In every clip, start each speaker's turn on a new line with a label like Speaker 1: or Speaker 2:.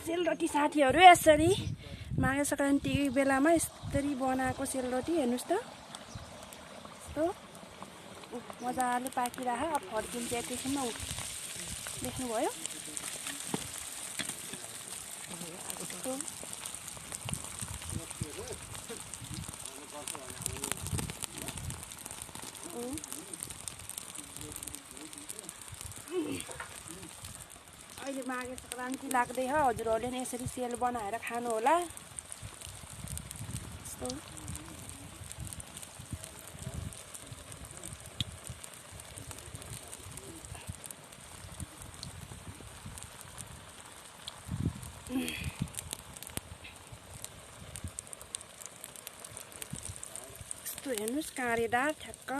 Speaker 1: सेलरोटी साथीहरु यसरी माघे संक्रान्ति बेलामा यसरी बनाएको सेलरोटी हेर्नुस् त। यस्तो मजाले पाकिराख। अब फर्किन्छ एकैछिनमा। देख्नुभयो? अहिले माघे संक्रान्ति लाग्दै छ। हजुरहरूले नि यसरी सेल बनाएर खानु होला। यस्तो यस्तो हेर्नुस् काँडेदार ठ्याक्क।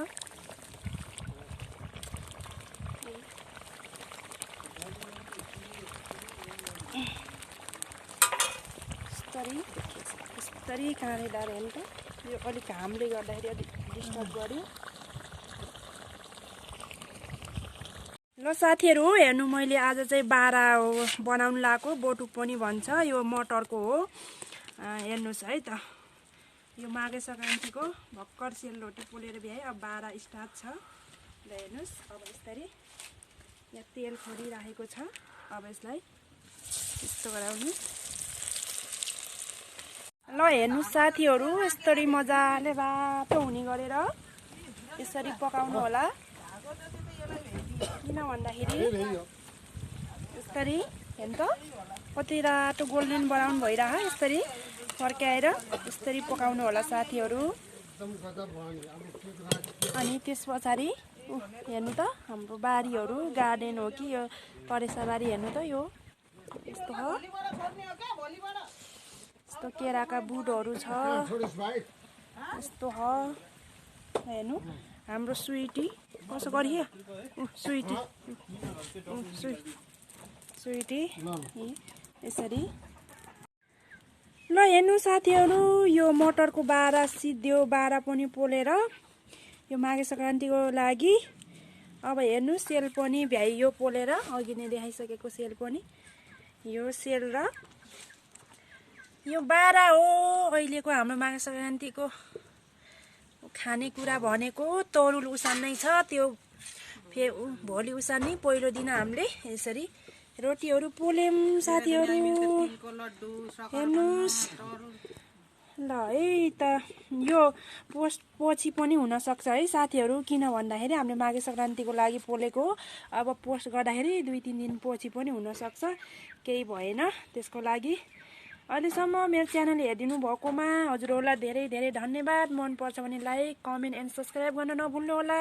Speaker 1: यस्तरी काँडेदार हेर्नु त। यो अलिक घामले गर्दाखेरि अलिक डिस्टर्ब गर्यो। ल साथीहरु हेर्नु, मैले आज चाहिँ बारा बनाउन लाएको बोटुक पनि भन्छ। यो मटरको हो। हेर्नुस् है त। यो माघे संक्रान्तिको भक्कर सेलरोटी पोलेर भ्याए। अब बारा स्टार्ट छ। ल हेर्नुस्, अब यसरी यहाँ तेल खरिराखेको छ। अब यसलाई यस्तो गराउनु। ल हेर्नुस् साथीहरु, यसरी मजाले बाटो हुने गरेर यसरी पकाउनु होला। किन भन्दाखेरि यसरी हेर्नु त कति रातो गोल्डन ब्राउन भइरह। यसरी फर्काएर यसरी पकाउनु होला साथीहरु। अनि त्यस पछाडि हेर्नु त हाम्रो बारीहरु गार्डन हो कि यो परेसा बारी। हेर्नु त यो यस्तो हो। यस्तो केराका बुटहरु छ। यस्तो हो। हेर्नु हाम्रो स्विटी कसो गरियो। स्विटी स्विटी यसरी। ल हेर्नु साथीहरु, यो मटरको बारा सिद्धियो। बारा पनि पोलेर यो माघे संक्रान्तिको लागि। अब हेर्नु सेल पनि भ्याइयो पोलेर। अघि नै देखाइसकेको सेल पनि। यो सेल र यो बारा हो अहिलेको हाम्रो माघे संक्रान्तिको खानेकुरा भनेको। तरुल उसान्नै छ। त्यो भोलि उसान्ने पहिलो दिन हामीले यसरी रोटीहरु पोल्यौं साथीहरु। हेर्नुस् ल है त। यो पोस्ट पछि पनि हुन सक्छ है साथीहरु। किन भन्दाखेरि हामीले माघे संक्रान्तिको लागि पोलेको। अब पोस्ट गर्दाखेरि 2-3 दिन पछि पनि हुन सक्छ। केही भएन त्यसको लागि। अहिलेसम्म मेरो च्यानल हेरिदिनु भएकोमा हजुरहरूलाई धेरै धेरै धन्यवाद। मन पर्छ भने लाइक, कमेन्ट एन्ड सब्स्क्राइब गर्न नभुल्नु होला।